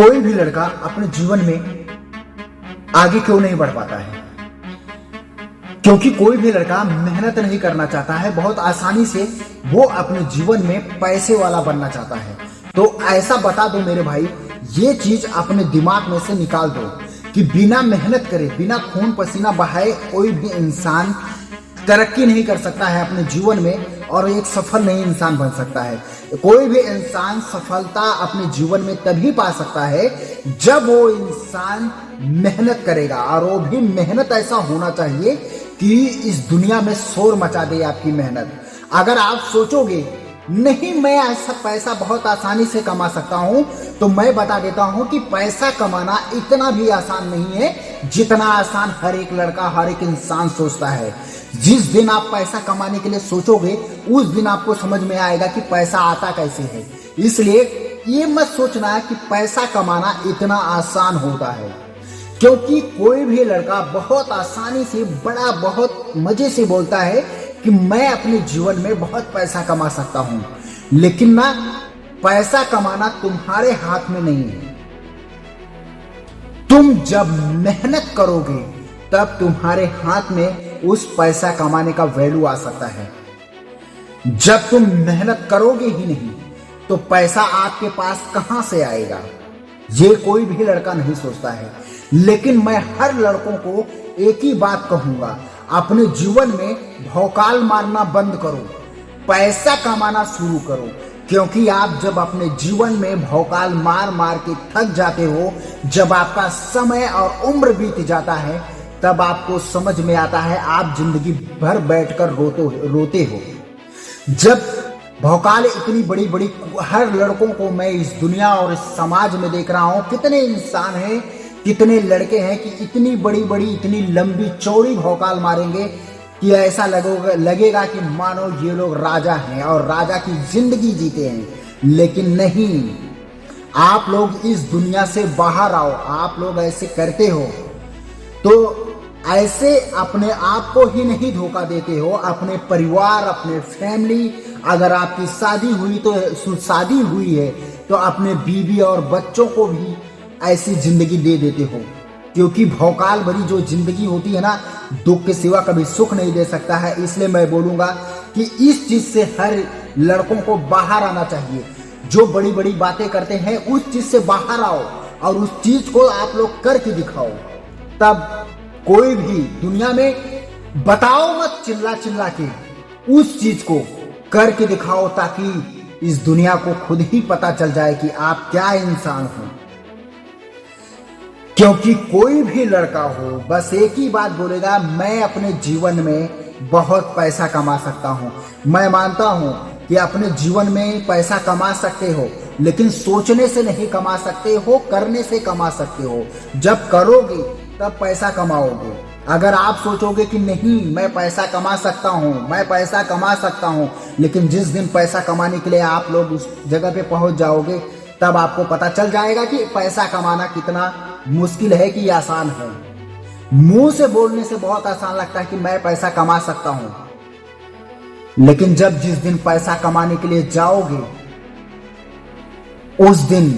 कोई भी लड़का अपने जीवन में आगे क्यों नहीं बढ़ पाता है? क्योंकि कोई भी लड़का मेहनत नहीं करना चाहता है, बहुत आसानी से वो अपने जीवन में पैसे वाला बनना चाहता है। तो ऐसा बता दो मेरे भाई, ये चीज अपने दिमाग में से निकाल दो कि बिना मेहनत करे, बिना खून पसीना बहाए कोई भी इंसान तरक्की नहीं कर सकता है अपने जीवन में और एक सफल नहीं इंसान बन सकता है। कोई भी इंसान सफलता अपने जीवन में तभी पा सकता है जब वो इंसान मेहनत करेगा, और वो भी मेहनत ऐसा होना चाहिए कि इस दुनिया में शोर मचा दे आपकी मेहनत। अगर आप सोचोगे नहीं मैं ऐसा पैसा बहुत आसानी से कमा सकता हूं, तो मैं बता देता हूं कि पैसा कमाना इतना भी आसान नहीं है जितना आसान हर एक लड़का, हर एक इंसान सोचता है। जिस दिन आप पैसा कमाने के लिए सोचोगे उस दिन आपको समझ में आएगा कि पैसा आता कैसे है। इसलिए ये मत सोचना कि पैसा कमाना इतना आसान होता है, क्योंकि कोई भी लड़का बहुत आसानी से, बड़ा बहुत मजे से बोलता है कि मैं अपने जीवन में बहुत पैसा कमा सकता हूं, लेकिन ना, पैसा कमाना तुम्हारे हाथ में नहीं है। तुम जब मेहनत करोगे तब तुम्हारे हाथ में उस पैसा कमाने का वैल्यू आ सकता है। जब तुम मेहनत करोगे ही नहीं तो पैसा आपके पास कहां से आएगा, ये कोई भी लड़का नहीं सोचता है। लेकिन मैं हर लड़कों को एक ही बात कहूंगा, अपने जीवन में भौकाल मारना बंद करो, पैसा कमाना शुरू करो। क्योंकि आप जब अपने जीवन में भौकाल मार मार के थक जाते हो, जब आपका समय और उम्र बीत जाता है, तब आपको समझ में आता है आप जिंदगी भर बैठकर रोते हो। जब भौकाल इतनी बड़ी बड़ी, हर लड़कों को मैं इस दुनिया और इस समाज में देख रहा हूं, कितने इंसान हैं, कितने लड़के हैं कि इतनी बड़ी बड़ी, इतनी लंबी चौड़ी भौकाल मारेंगे कि ऐसा लगेगा कि मानो ये लोग राजा हैं और राजा की जिंदगी जीते हैं। लेकिन नहीं, आप लोग इस दुनिया से बाहर आओ। आप लोग ऐसे करते हो तो ऐसे अपने आप को ही नहीं धोखा देते हो, अपने परिवार, अपने फैमिली, अगर आपकी शादी हुई तो शादी हुई है तो अपने बीवी और बच्चों को भी ऐसी जिंदगी दे देते हो। क्योंकि भौकाल भरी जो जिंदगी होती है ना, दुख के सिवा कभी सुख नहीं दे सकता है। इसलिए मैं बोलूंगा कि इस चीज से हर लड़कों को बाहर आना चाहिए। जो बड़ी बड़ी बातें करते हैं उस चीज से बाहर आओ और उस चीज को आप लोग करके दिखाओ। तब कोई भी दुनिया में बताओ मत चिल्ला चिल्ला के, उस चीज को करके दिखाओ ताकि इस दुनिया को खुद ही पता चल जाए कि आप क्या इंसान हो। क्योंकि कोई भी लड़का हो बस एक ही बात बोलेगा, मैं अपने जीवन में बहुत पैसा कमा सकता हूं। मैं मानता हूं कि अपने जीवन में पैसा कमा सकते हो, लेकिन सोचने से नहीं कमा सकते हो, करने से कमा सकते हो। जब करोगे तब पैसा कमाओगे। अगर आप सोचोगे कि नहीं मैं पैसा कमा सकता हूं, मैं पैसा कमा सकता हूं, लेकिन जिस दिन पैसा कमाने के लिए आप लोग उस जगह पे पहुंच जाओगे, तब आपको पता चल जाएगा कि पैसा कमाना कितना मुश्किल है कि आसान है। मुंह से बोलने से बहुत आसान लगता है कि मैं पैसा कमा सकता हूं, लेकिन जब जिस दिन पैसा कमाने के लिए जाओगे उस दिन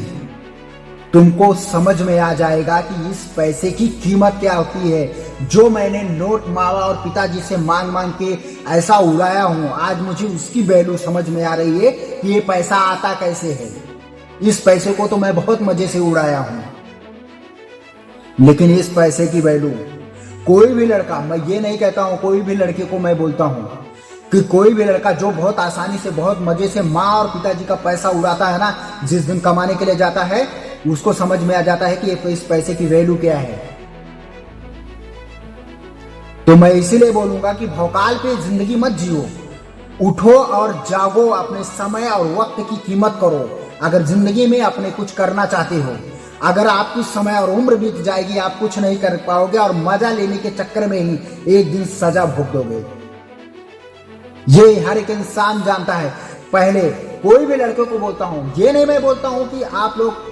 तुमको समझ में आ जाएगा कि इस पैसे की कीमत क्या होती है। जो मैंने नोट मावा और पिताजी से मांग मांग के ऐसा उड़ाया हूं, आज मुझे उसकी वैल्यू समझ में आ रही है कि ये पैसा आता कैसे है। इस पैसे को तो मैं बहुत मजे से उड़ाया हूं, लेकिन इस पैसे की वैल्यू कोई भी लड़का, मैं ये नहीं कहता हूं कोई भी लड़के को मैं बोलता हूं कि कोई भी लड़का जो बहुत आसानी से, बहुत मजे से माँ और पिताजी का पैसा उड़ाता है ना, जिस दिन कमाने के लिए जाता है उसको समझ में आ जाता है कि इस पैसे की वैल्यू क्या है। तो मैं इसीलिए बोलूंगा कि भौकाल पे जिंदगी मत जियो, उठो और जागो, अपने समय और वक्त की कीमत करो। अगर जिंदगी में अपने कुछ करना चाहते हो, अगर आपकी समय और उम्र बीत जाएगी, आप कुछ नहीं कर पाओगे और मजा लेने के चक्कर में ही एक दिन सजा भोग दोगे। ये हर एक इंसान जानता है। पहले कोई भी लड़के को बोलता हूं, ये नहीं मैं बोलता हूं कि आप लोग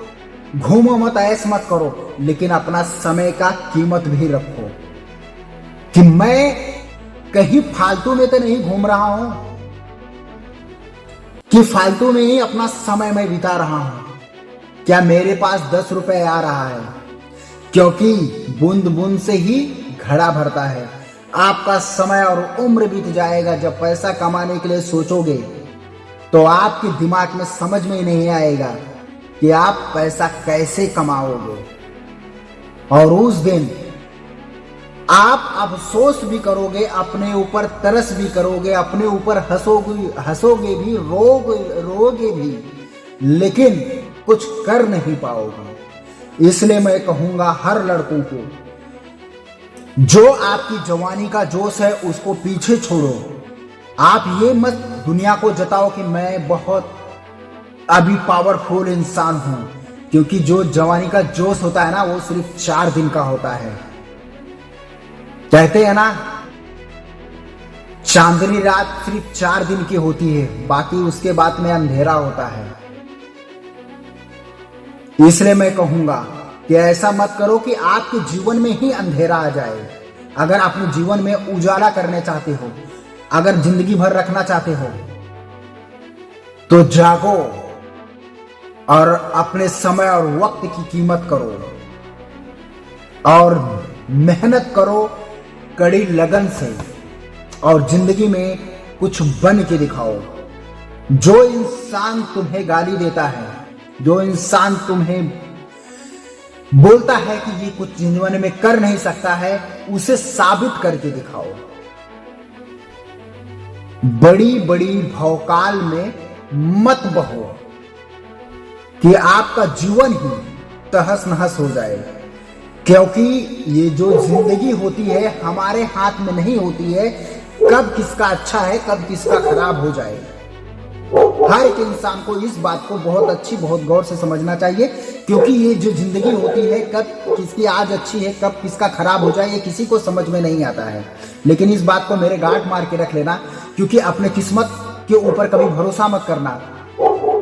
घूमो मत, ऐश मत करो, लेकिन अपना समय का कीमत भी रखो कि मैं कहीं फालतू में तो नहीं घूम रहा हूं, कि फालतू में ही अपना समय मैं बिता रहा हूं। क्या मेरे पास 10 रुपए आ रहा है? क्योंकि बूंद बूंद से ही घड़ा भरता है। आपका समय और उम्र बीत जाएगा। जब पैसा कमाने के लिए सोचोगे तो आपके दिमाग में समझ में ही नहीं आएगा कि आप पैसा कैसे कमाओगे, और उस दिन आप अफसोस भी करोगे, अपने ऊपर तरस भी करोगे, अपने ऊपर हंसोगे भी, रोगे भी, लेकिन कुछ कर नहीं पाओगे। इसलिए मैं कहूंगा हर लड़कों को, जो आपकी जवानी का जोश है उसको पीछे छोड़ो। आप ये मत दुनिया को जताओ कि मैं बहुत अभी पावरफुल इंसान हूं, क्योंकि जो जवानी का जोश होता है ना, वो सिर्फ 4 दिन का होता है। कहते हैं ना, चांदनी रात सिर्फ 4 दिन की होती है, बाकी उसके बाद में अंधेरा होता है। इसलिए मैं कहूंगा कि ऐसा मत करो कि आपके जीवन में ही अंधेरा आ जाए। अगर अपने जीवन में उजाला करने चाहते हो, अगर जिंदगी भर रखना चाहते हो, तो जागो और अपने समय और वक्त की कीमत करो और मेहनत करो कड़ी लगन से, और जिंदगी में कुछ बन के दिखाओ। जो इंसान तुम्हें गाली देता है, जो इंसान तुम्हें बोलता है कि ये कुछ जीवन में कर नहीं सकता है, उसे साबित करके दिखाओ। बड़ी बड़ी भौकाल में मत बहो कि आपका जीवन ही तहस नहस हो जाए, क्योंकि ये जो जिंदगी होती है हमारे हाथ में नहीं होती है। कब किसका अच्छा है, कब किसका खराब हो जाए। हर एक इंसान को इस बात को बहुत गौर से समझना चाहिए, क्योंकि ये जो जिंदगी होती है, कब किसकी आज अच्छी है, कब किसका खराब हो जाए, ये किसी को समझ में नहीं आता है। लेकिन इस बात को मेरे गांठ मार के रख लेना, क्योंकि अपने किस्मत के ऊपर कभी भरोसा मत करना।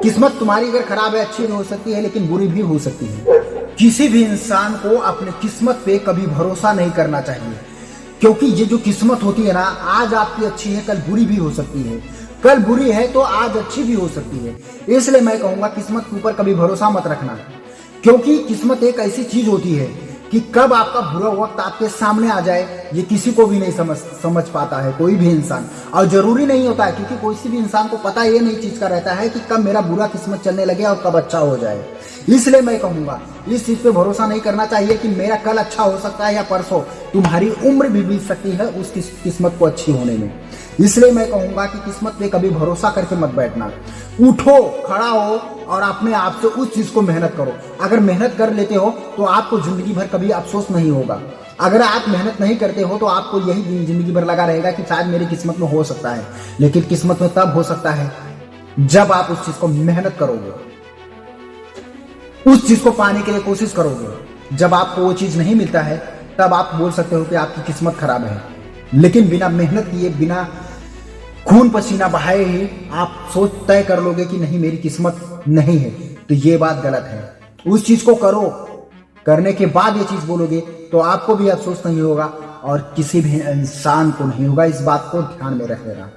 किस्मत तुम्हारी अगर खराब है, अच्छी भी हो सकती है, लेकिन बुरी भी हो सकती है। किसी भी इंसान को अपने किस्मत पे कभी भरोसा नहीं करना चाहिए, क्योंकि ये जो किस्मत होती है ना, आज आपकी अच्छी है, कल बुरी भी हो सकती है, कल बुरी है तो आज अच्छी भी हो सकती है। इसलिए मैं कहूंगा किस्मत के ऊपर कभी भरोसा मत रखना, क्योंकि किस्मत एक ऐसी चीज होती है कि कब आपका बुरा वक्त आपके सामने आ जाए, ये किसी को भी नहीं समझ पाता है, कोई भी इंसान। और जरूरी नहीं होता है, क्योंकि कोई भी इंसान को पता ये नहीं चीज का रहता है कि कब मेरा बुरा किस्मत चलने लगे और कब अच्छा हो जाए। इसलिए मैं कहूंगा इस चीज पे भरोसा नहीं करना चाहिए कि मेरा कल अच्छा हो सकता है या परसों। तुम्हारी उम्र भी बीत सकती है उस किस्मत को अच्छी होने में। इसलिए मैं कहूंगा कि किस्मत पे कभी भरोसा करके मत बैठना। उठो, खड़ा हो और अपने आप से उस चीज को मेहनत करो। अगर मेहनत कर लेते हो तो आपको जिंदगी भर कभी अफसोस नहीं होगा। अगर आप मेहनत नहीं करते हो तो आपको यही जिंदगी भर लगा रहेगा कि शायद मेरी किस्मत में हो सकता है। लेकिन किस्मत में तब हो सकता है जब आप उस चीज को मेहनत करोगे, उस चीज को पाने के लिए कोशिश करोगे। जब आपको वो चीज नहीं मिलता है, तब आप बोल सकते हो कि आपकी किस्मत खराब है। लेकिन बिना मेहनत किए, बिना खून पसीना बहाए ही आप सोच तय कर लोगे कि नहीं, मेरी किस्मत नहीं है, तो ये बात गलत है। उस चीज को करो, करने के बाद ये चीज बोलोगे तो आपको भी अफसोस नहीं होगा और किसी भी इंसान को नहीं होगा। इस बात को ध्यान में रख लेना।